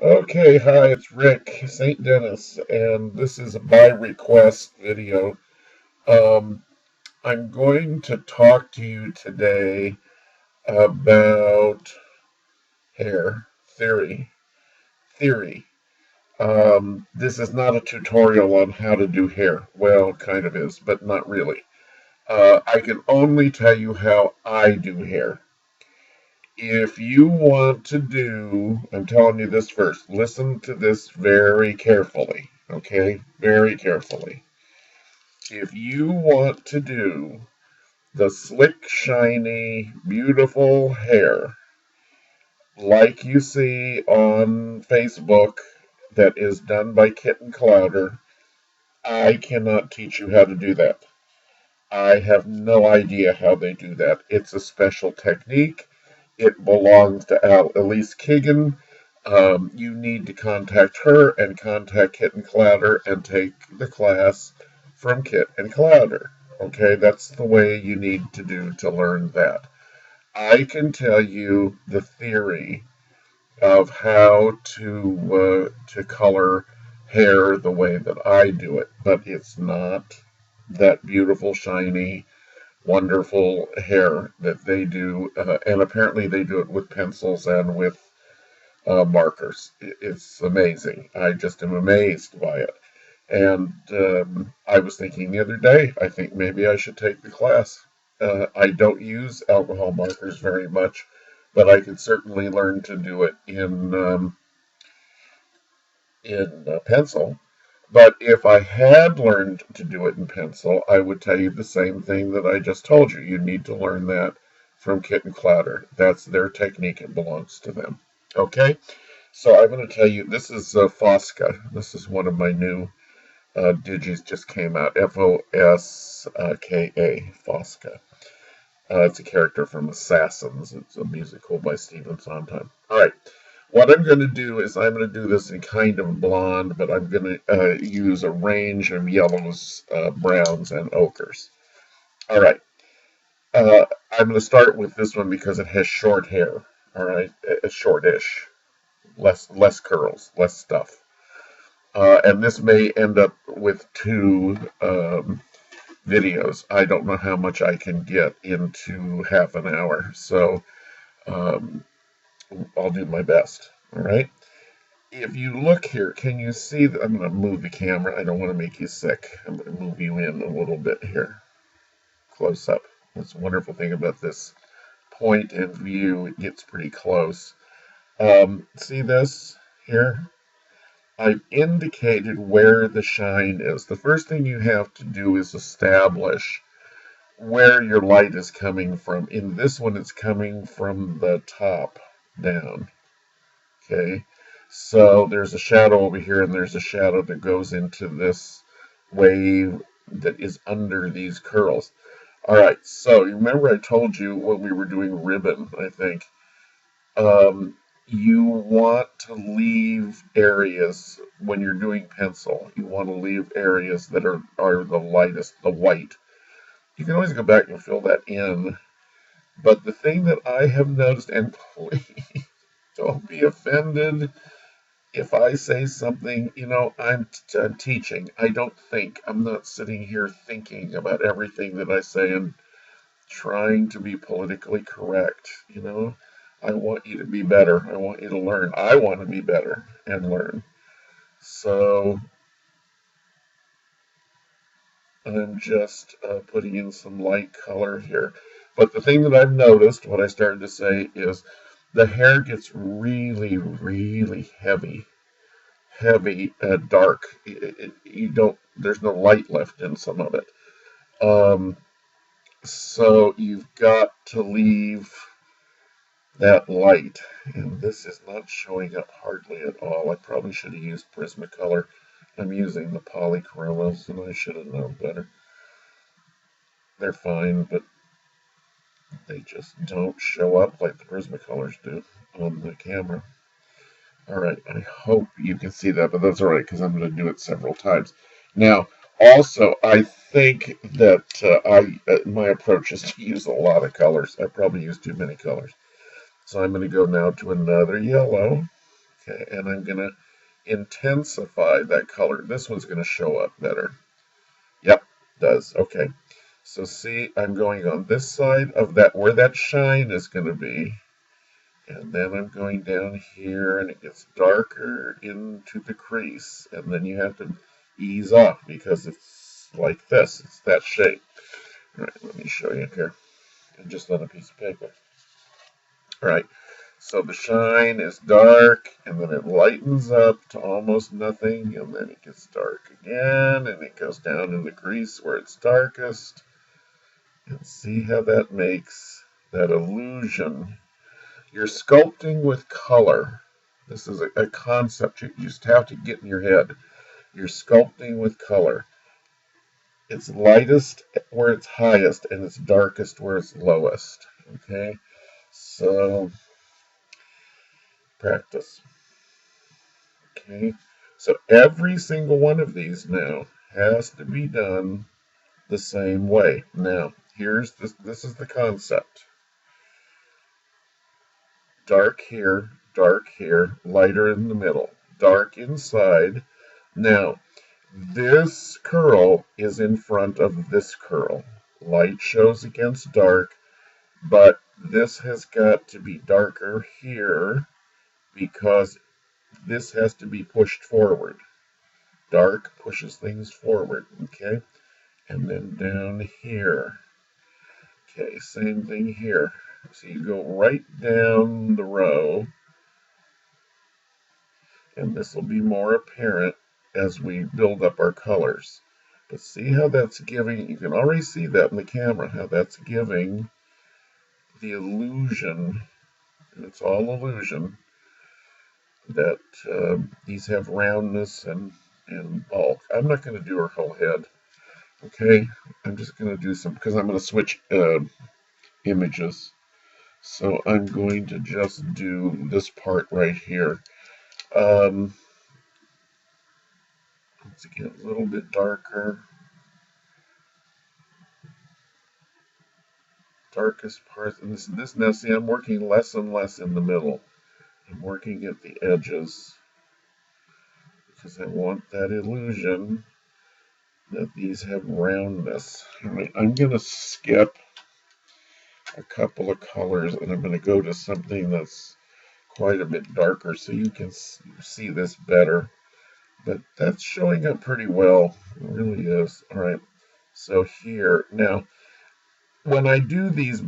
Okay, hi, it's Rick, St. Dennis, and this is a by request video. Um, I'm going to talk to you today about hair theory. Theory. This is not a tutorial on how to do hair. Well, it kind of is, but not really. I can only tell you how I do hair. If you want to do, I'm telling you this first, listen to this very carefully, okay? Very carefully. If you want to do the slick, shiny, beautiful hair like you see on Facebook that is done by Kitten Clowder, I cannot teach you how to do that. I have no idea how they do that. It's a special technique. It belongs to Elise Keegan. You need to contact her and contact Kit and Clowder and take the class from Kit and Clowder. Okay, that's the way you need to do to learn that. I can tell you the theory of how to color hair the way that I do it, but it's not that beautiful, shiny, wonderful hair that they do, and apparently they do it with pencils and with markers. It's amazing. I just am amazed by it. And I was thinking the other day, I think maybe I should take the class. I don't use alcohol markers very much, but I could certainly learn to do it in pencil. But if I had learned to do it in pencil, I would tell you the same thing that I just told you. You need to learn that from Kit and Clowder. That's their technique. It belongs to them. Okay? So I'm going to tell you, this is Fosca. This is one of my new digis just came out. Foska, Fosca. It's a character from Assassins. It's a musical by Stephen Sondheim. All right. What I'm going to do is I'm going to do this in kind of blonde, but I'm going to use a range of yellows, browns, and ochres. All right. I'm going to start with this one because it has short hair. All right, it's shortish, less curls, less stuff. And this may end up with two videos. I don't know how much I can get into half an hour, so um, I'll do my best. All right. If you look here, can you see that I'm going to move the camera? I don't want to make you sick. I'm going to move you in a little bit here, close up. That's the wonderful thing about this point and view. It gets pretty close. See this here? I've indicated where the shine is. The first thing you have to do is establish where your light is coming from. In this one, it's coming from the top down. Okay, so there's a shadow over here, and there's a shadow that goes into this wave that is under these curls. All right, so you remember I told you when we were doing ribbon, I think, um, you want to leave areas when you're doing pencil. You want to leave areas that are the lightest, the white. You can always go back and fill that in. But the thing that I have noticed, and please don't be offended if I say something, I'm teaching. I don't think. I'm not sitting here thinking about everything that I say and trying to be politically correct. I want you to be better. I want you to learn. I want to be better and learn. So I'm just putting in some light color here. But the thing that I've noticed, what I started to say, is the hair gets really, really heavy, dark. You don't. There's no light left in some of it. Um, so you've got to leave that light, and this is not showing up hardly at all. I probably should have used Prismacolor. I'm using the Polychromos, and I should have known better. They're fine, but they just don't show up like the Prismacolors do on the camera. All right, I hope you can see that, but that's all right because I'm going to do it several times. Now, also, I think that my approach is to use a lot of colors. I probably use too many colors. So I'm going to go now to another yellow. Okay, and I'm going to intensify that color. This one's going to show up better. Yep, does. Okay. So see, I'm going on this side of that, where that shine is going to be. And then I'm going down here, and it gets darker into the crease. And then you have to ease off because it's like this. It's that shape. All right, let me show you here. And just on a piece of paper. All right. So the shine is dark, and then it lightens up to almost nothing, and then it gets dark again, and it goes down in the crease where it's darkest. And see how that makes that illusion. You're sculpting with color. This is a concept you just have to get in your head. You're sculpting with color. It's lightest where it's highest, and it's darkest where it's lowest. Okay? So, practice. Okay? So every single one of these now has to be done the same way. Now, here's this is the concept. Dark here, lighter in the middle, dark inside. Now, this curl is in front of this curl. Light shows against dark, but this has got to be darker here because this has to be pushed forward. Dark pushes things forward, okay? And then down here. Okay, same thing here. So you go right down the row, and this will be more apparent as we build up our colors. But see how that's giving, you can already see that in the camera, how that's giving the illusion, and it's all illusion, that these have roundness and bulk. I'm not going to do her whole head, okay? I'm just going to do some, because I'm going to switch images. So I'm going to just do this part right here. Let's get a little bit darker. Darkest part. And this now, see, I'm working less and less in the middle. I'm working at the edges because I want that illusion that these have roundness. All right, I'm going to skip a couple of colors, and I'm going to go to something that's quite a bit darker so you can see this better. But that's showing up pretty well. It really is. All right. So here, now, when I do these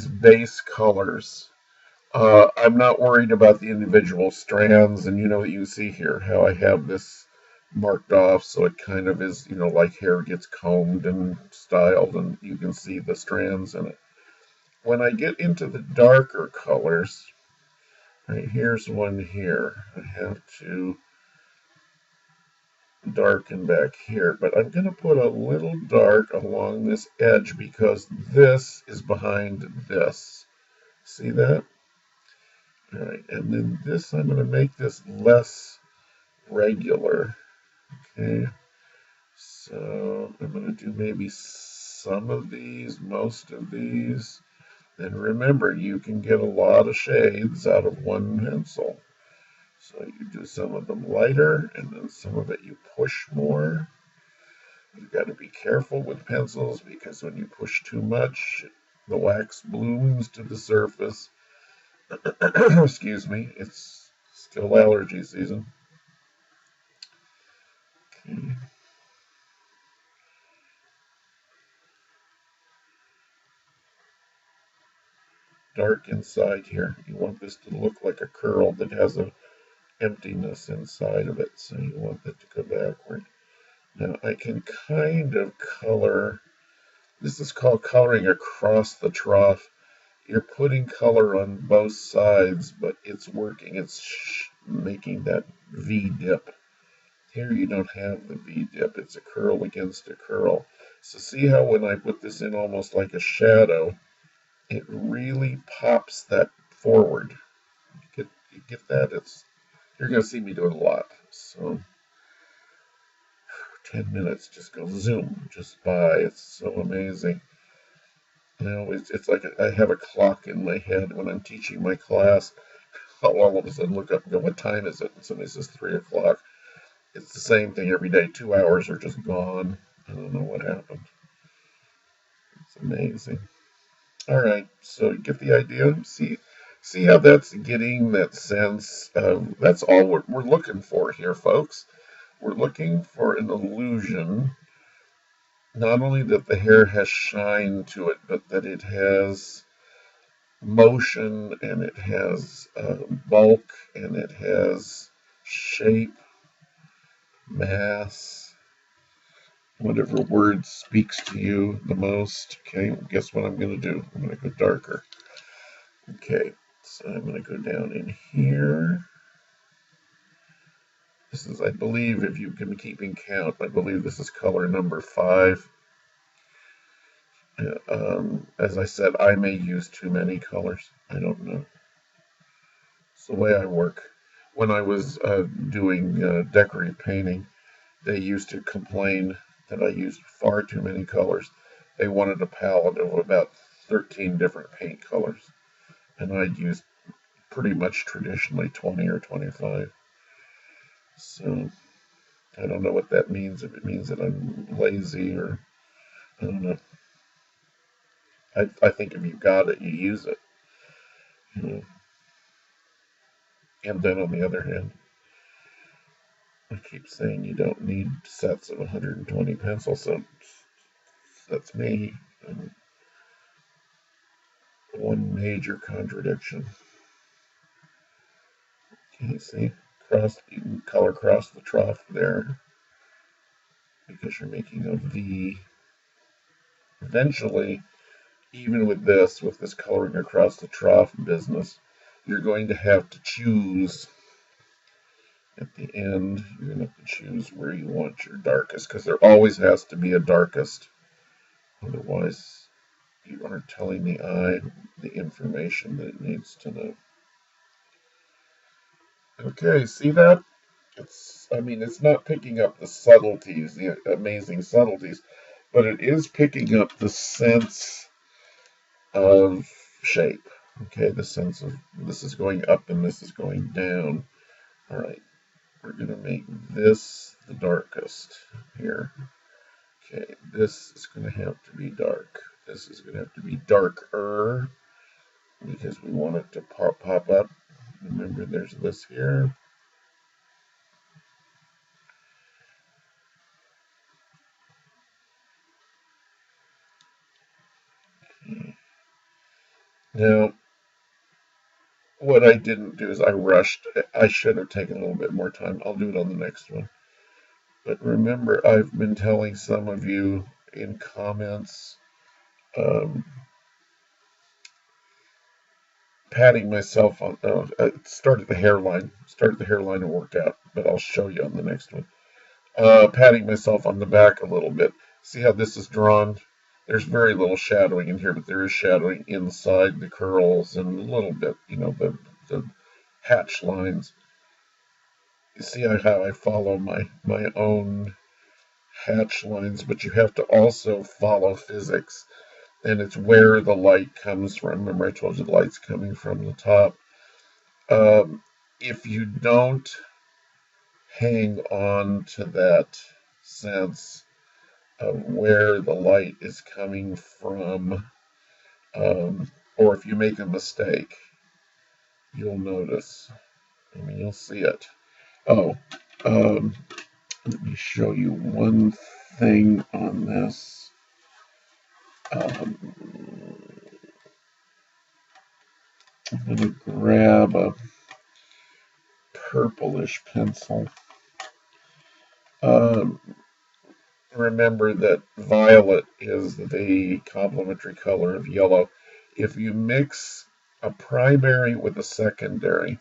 base colors, I'm not worried about the individual strands, and you know what you see here, how I have this marked off so it kind of is, you know, like hair gets combed and styled, and you can see the strands in it. When I get into the darker colors, right, here's one here. I have to darken back here, but I'm going to put a little dark along this edge because this is behind this. See that? All right, and then this, I'm going to make this less regular. Okay, so I'm going to do maybe some of these, most of these. Then remember, you can get a lot of shades out of one pencil. So you do some of them lighter, and then some of it you push more. You've got to be careful with pencils because when you push too much, the wax blooms to the surface. Excuse me, it's still allergy season. Okay. Dark inside here. You want this to look like a curl that has an emptiness inside of it, so you want that to go backward. Now I can kind of color, this is called coloring across the trough. You're putting color on both sides, but it's working, it's making that V dip. Here you don't have the V dip, it's a curl against a curl. So see how when I put this in almost like a shadow, it really pops that forward. You get that? You're going to see me do it a lot. So 10 minutes just go zoom just by. It's so amazing. You know, it's like I have a clock in my head when I'm teaching my class. I'll all of a sudden look up and go, what time is it? And somebody says 3 o'clock. It's the same thing every day. 2 hours are just gone. I don't know what happened. It's amazing. All right, so you get the idea. See how that's getting that sense of that's all we're looking for here, folks. We're looking for an illusion, not only that the hair has shine to it, but that it has motion and it has bulk and it has shape, mass, whatever word speaks to you the most. Okay, guess what I'm going to do? I'm going to go darker. Okay, so I'm going to go down in here. This is, I believe, if you can be keeping count, I believe this is color number 5. As I said, I may use too many colors. I don't know. It's the way I work. When I was doing decorative painting, they used to complain that I used far too many colors. They wanted a palette of about 13 different paint colors, and I'd use pretty much traditionally 20 or 25. So I don't know what that means. If it means that I'm lazy or I don't know. I think if you got it, you use it. You know. And then on the other hand, I keep saying you don't need sets of 120 pencils, so that's me. One major contradiction. Okay, see, you can color cross the trough there because you're making a V. Eventually, even with this coloring across the trough business, you're going to have to choose at the end. You're going to have to choose where you want your darkest, because there always has to be a darkest. Otherwise, you aren't telling the eye the information that it needs to know. Okay, see that? It's not picking up the subtleties, the amazing subtleties, but it is picking up the sense of shape. Okay, the sense of this is going up and this is going down. All right, we're going to make this the darkest here. Okay, this is going to have to be dark. This is going to have to be darker because we want it to pop up. Remember, there's this here. Okay. Now, what I didn't do is I rushed. I should have taken a little bit more time. I'll do it on the next one. But remember, I've been telling some of you in comments, patting myself on, started the hairline. Started the hairline and worked out, but I'll show you on the next one. Patting myself on the back a little bit. See how this is drawn? There's very little shadowing in here, but there is shadowing inside the curls and a little bit, the hatch lines. You see how I follow my own hatch lines, but you have to also follow physics. And it's where the light comes from. Remember, I told you the light's coming from the top. If you don't hang on to that sense of where the light is coming from, or if you make a mistake, you'll notice. I mean, you'll see it. Oh, let me show you one thing on this. I'm going to grab a purplish pencil. Remember that violet is the complementary color of yellow. If you mix a primary with a secondary,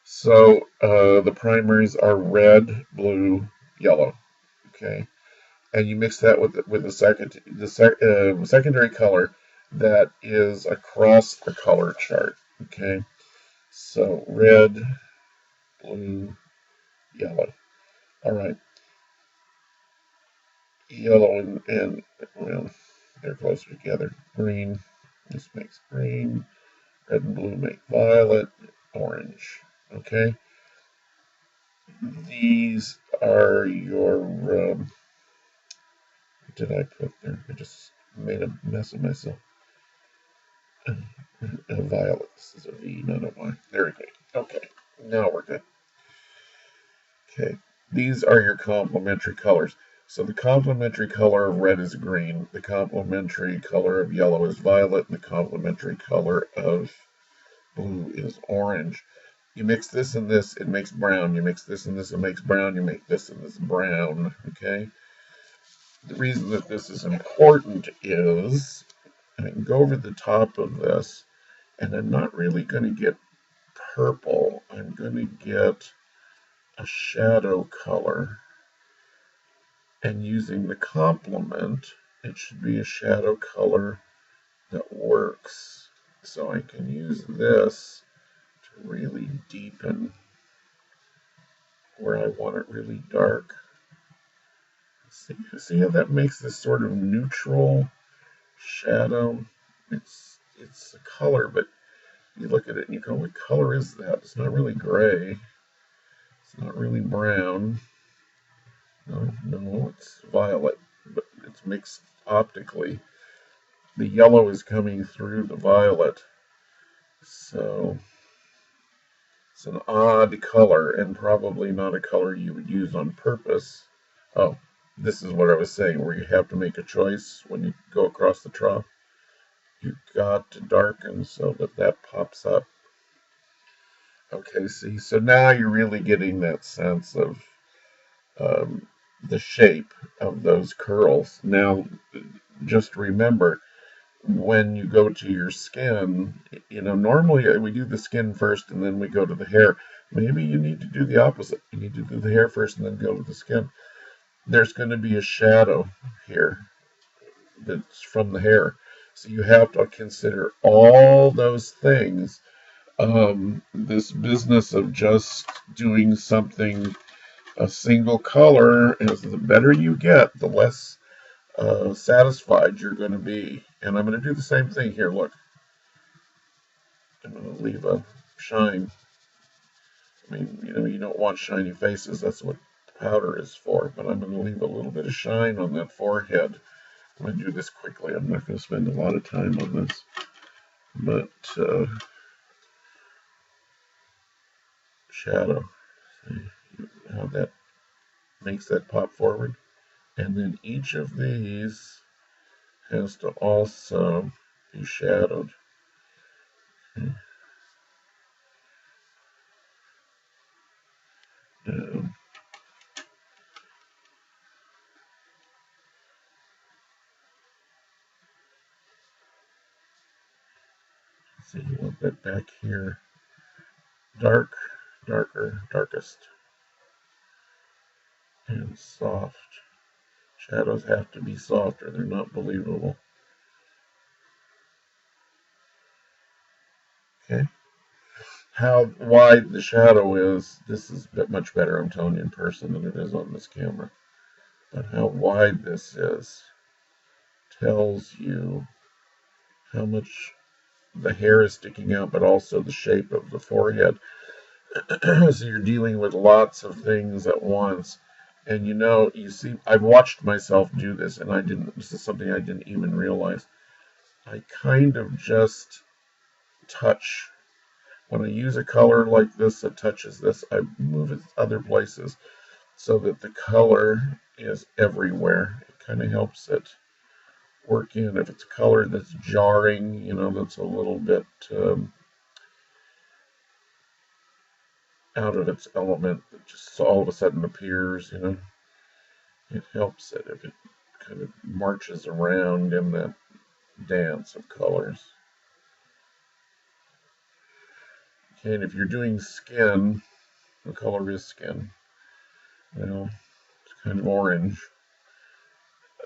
so the primaries are red, blue, yellow, okay, and you mix that with the secondary color that is across the color chart, okay. So red, blue, yellow. All right. Yellow and well, they're closer together. Green. This makes green. Red and blue make violet. orange. Okay, these are your. What did I put there? I just made a mess of myself. A violet. This is a V, not a Y. There we go. Okay, now we're good. Okay, these are your complementary colors. So the complementary color of red is green, the complementary color of yellow is violet, and the complementary color of blue is orange. You mix this and this, it makes brown. You mix this and this, it makes brown. You make this and this brown, okay? The reason that this is important is I can go over the top of this, and I'm not really going to get purple. I'm going to get a shadow color. And using the complement, it should be a shadow color that works. So I can use this to really deepen where I want it really dark. See how that makes this sort of neutral shadow? It's a color, but you look at it and you go, what color is that? It's not really gray. It's not really brown. No, it's violet, but it's mixed optically. The yellow is coming through the violet, so it's an odd color and probably not a color you would use on purpose. Oh, this is what I was saying, where you have to make a choice when you go across the trough. You've got to darken so that that pops up. Okay, see, so now you're really getting that sense of the shape of those curls. Now, just remember, when you go to your skin, normally we do the skin first and then we go to the hair. Maybe you need to do the opposite. You need to do the hair first and then go to the skin. There's going to be a shadow here that's from the hair. So you have to consider all those things. This business of just doing something a single color, is the better you get, the less satisfied you're going to be. And I'm going to do the same thing here. Look, I'm going to leave a shine. I mean, you don't want shiny faces. That's what powder is for. But I'm going to leave a little bit of shine on that forehead. I'm going to do this quickly. I'm not going to spend a lot of time on this. But shadow. See how that makes that pop forward? And then each of these has to also be shadowed. Okay. See, you want that back here. Dark, darker, darkest, and soft. Shadows have to be softer. They're not believable. Okay. How wide the shadow is, this is much better, I'm telling you, in person than it is on this camera. But how wide this is tells you how much the hair is sticking out, but also the shape of the forehead. So you're dealing with lots of things at once. And you see, I've watched myself do this, and this is something I didn't even realize. I kind of just touch. When I use a color like this that touches this, I move it other places so that the color is everywhere. It kind of helps it work in. If it's a color that's jarring, that's a little bit out of its element, that just all of a sudden appears, it helps it if it kind of marches around in that dance of colors. Okay, and if you're doing skin, the color is skin. Well, it's kind of orange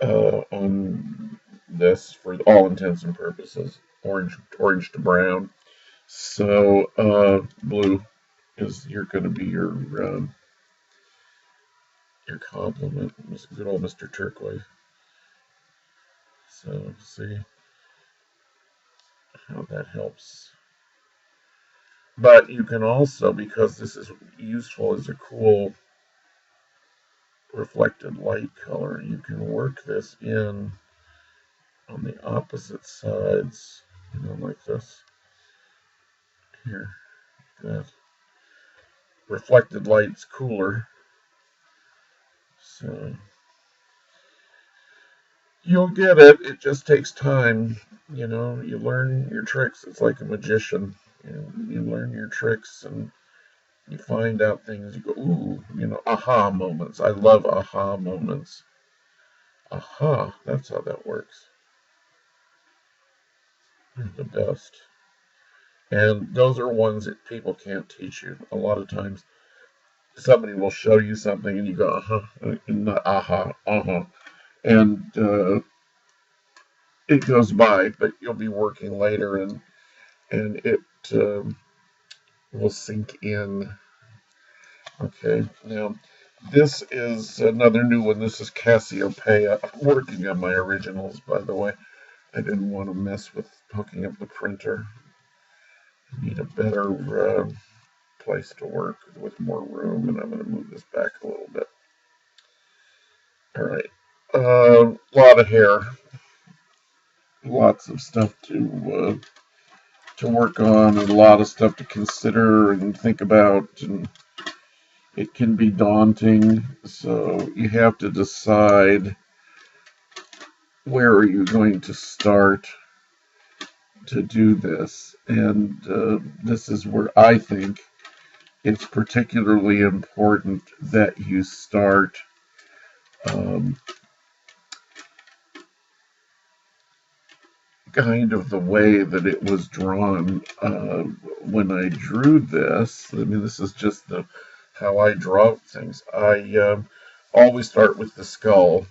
on this for all intents and purposes. Orange to brown. So blue is going to be your complement. Good old Mr. Turquoise. So see how that helps But you can also, because this is useful as a cool reflected light color, you can work this in on the opposite sides, like this. Here, that reflected light's cooler, so you'll get it. It just takes time. You learn your tricks. It's like a magician. You learn your tricks and you find out things. You go, ooh, aha moments. I love aha moments. Aha, that's how that works. They're the best. And those are ones that people can't teach you. A lot of times somebody will show you something and you go, uh-huh, not aha, uh-huh. And it goes by, but you'll be working later and it will sink in. Okay, now this is another new one. This is Cassiopeia. I'm working on my originals, by the way. I didn't want to mess with hooking up the printer. I need a better place to work with more room, and I'm going to move this back a little bit. All right, a lot of hair, lots of stuff to work on, and a lot of stuff to consider and think about, and it can be daunting. So you have to decide where are you going to start to do this, and this is where I think it's particularly important that you start kind of the way that it was drawn when I drew this. I mean, this is just how I draw things. I always start with the skull,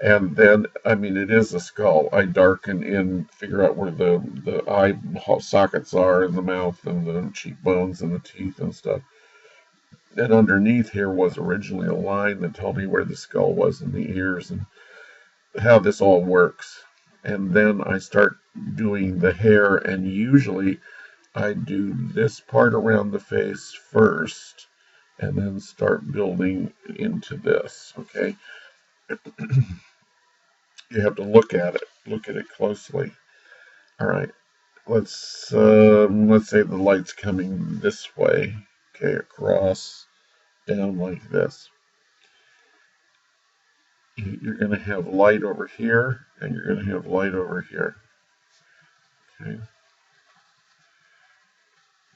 and then, I mean, it is a skull. I darken in, figure out where the eye sockets are, and the mouth, and the cheekbones, and the teeth, and stuff. And underneath here was originally a line that told me where the skull was and the ears and how this all works. And then I start doing the hair, and usually I do this part around the face first and then start building into this, okay? You have to look at it closely. All right, let's say the light's coming this way, okay, across, down like this. You're going to have light over here, and you're going to have light over here. Okay.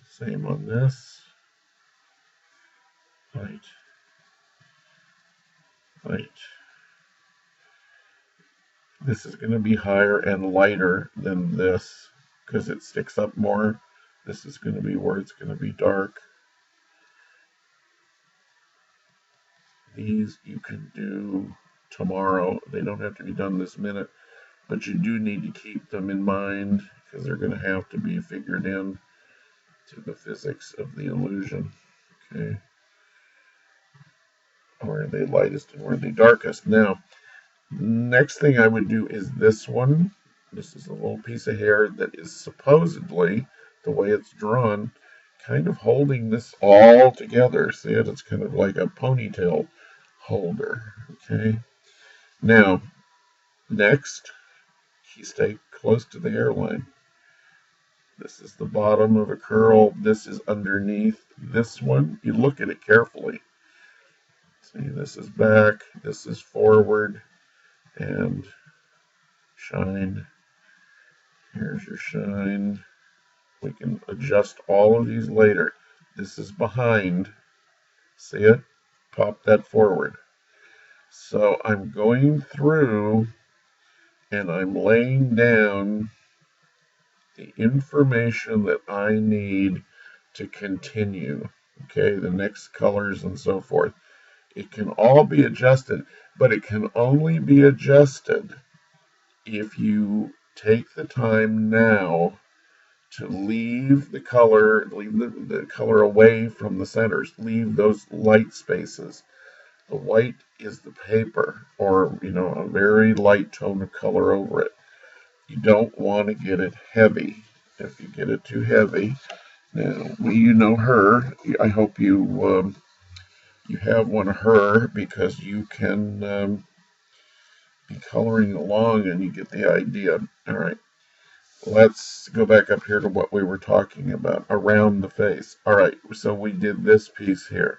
Same on this. Light. Light. This is going to be higher and lighter than this because it sticks up more. This is going to be where it's going to be dark. These you can do tomorrow. They don't have to be done this minute, but you do need to keep them in mind because they're going to have to be figured in to the physics of the illusion. Okay. Where are they lightest and where are they darkest? Now, next thing I would do is this one. This is a little piece of hair that is supposedly, the way it's drawn, kind of holding this all together. See it? It's kind of like a ponytail holder. Okay. Now, next, you stay close to the hairline. This is the bottom of a curl. This is underneath this one. You look at it carefully. See, this is back. This is forward. And shine. Here's your shine. We can adjust all of these later. This is behind. See it? Pop that forward. So I'm going through and I'm laying down the information that I need to continue. Okay, the next colors and so forth. It can all be adjusted, but it can only be adjusted if you take the time now to leave the color, leave the color away from the centers, leave those light spaces. The white is the paper, or a very light tone of color over it. You don't want to get it heavy. If you get it too heavy, Now, you know her. I hope you have one of her because you can be coloring along and you get the idea. All right, let's go back up here to what we were talking about, around the face. All right, so we did this piece here,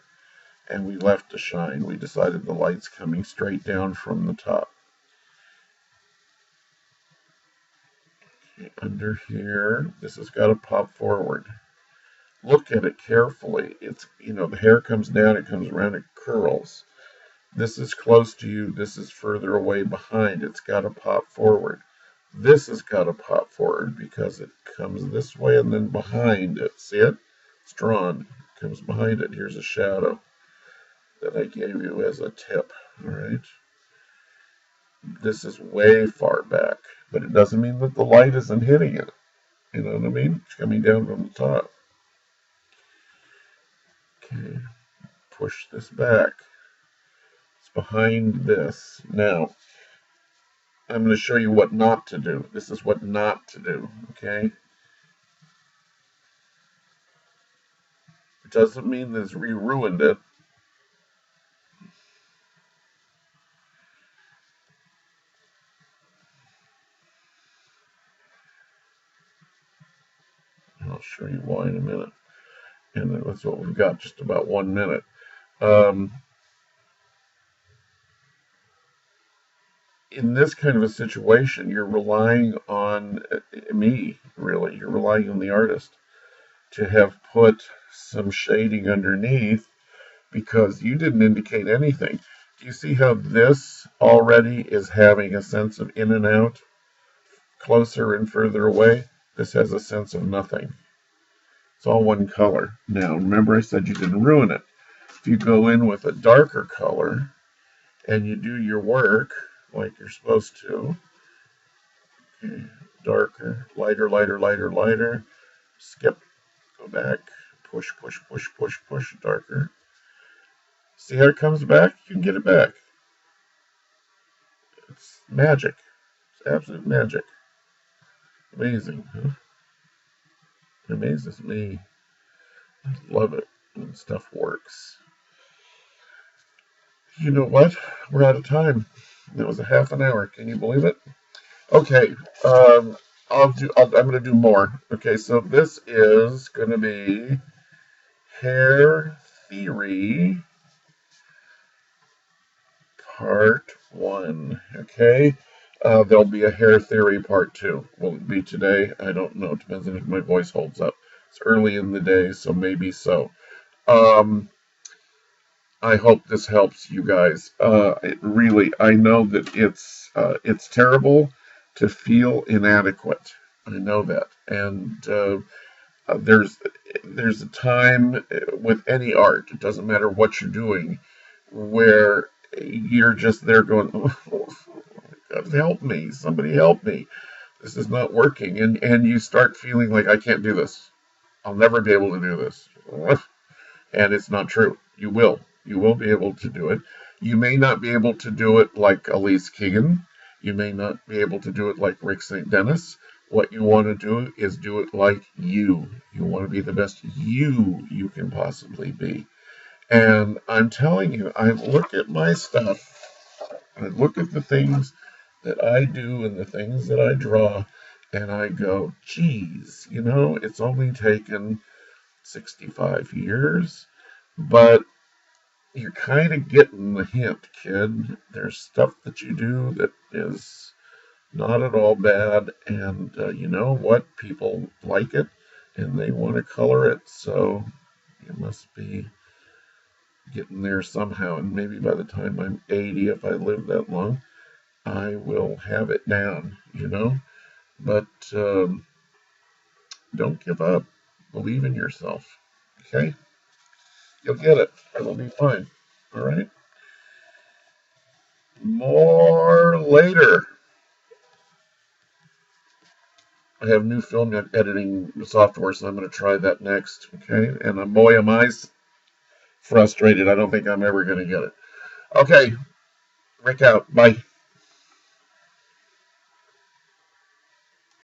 and we left a shine. We decided the light's coming straight down from the top. Okay, under here, this has got to pop forward. Look at it carefully. It's, the hair comes down, it comes around, it curls. This is close to you, this is further away behind. It's got to pop forward. This has got to pop forward because it comes this way and then behind it. See it? It's drawn. It comes behind it. Here's a shadow that I gave you as a tip. All right. This is way far back, but it doesn't mean that the light isn't hitting it. You know what I mean? It's coming down from the top. Okay. Push this back. It's behind this. Now, I'm going to show you what not to do. This is what not to do, okay? It doesn't mean that we ruined it. I'll show you why in a minute. And that's what we've got, just about 1 minute. In this kind of a situation, you're relying on me, really. You're relying on the artist to have put some shading underneath because you didn't indicate anything. Do you see how this already is having a sense of in and out, closer and further away? This has a sense of nothing. It's all one color. Now, remember I said you didn't ruin it. If you go in with a darker color and you do your work like you're supposed to, okay, darker, lighter, lighter, lighter, lighter, skip, go back, push, push, push, push, push, darker. See how it comes back? You can get it back. It's magic. It's absolute magic. Amazing, huh? It amazes me. I love it when stuff works. You know what? We're out of time. That was a half an hour. Can you believe it? Okay. I'm going to do more. Okay, so this is going to be Hair Theory Part 1. Okay. There'll be a Hair Theory Part 2. Will it be today? I don't know. It depends on if my voice holds up. It's early in the day, so maybe so. I hope this helps you guys. I know that it's terrible to feel inadequate. I know that, and there's a time with any art. It doesn't matter what you're doing, where you're just there going, oh, God, help me! Somebody help me! This is not working, and you start feeling like I can't do this. I'll never be able to do this. And it's not true. You will. You will be able to do it. You may not be able to do it like Elise Keegan. You may not be able to do it like Rick St. Dennis. What you want to do is do it like you. You want to be the best you can possibly be. And I'm telling you, I look at my stuff. I look at the things that I do and the things that I draw, and I go, geez, it's only taken 65 years, but you're kind of getting the hint, kid. There's stuff that you do that is not at all bad, and you know what? People like it, and they want to color it, so you must be getting there somehow, and maybe by the time I'm 80, if I live that long, I will have it down, but don't give up. Believe in yourself, okay? You'll get it. It'll be fine. All right? More later. I have new film editing software, so I'm going to try that next. Okay? And boy, am I frustrated. I don't think I'm ever going to get it. Okay. Rick out. Bye.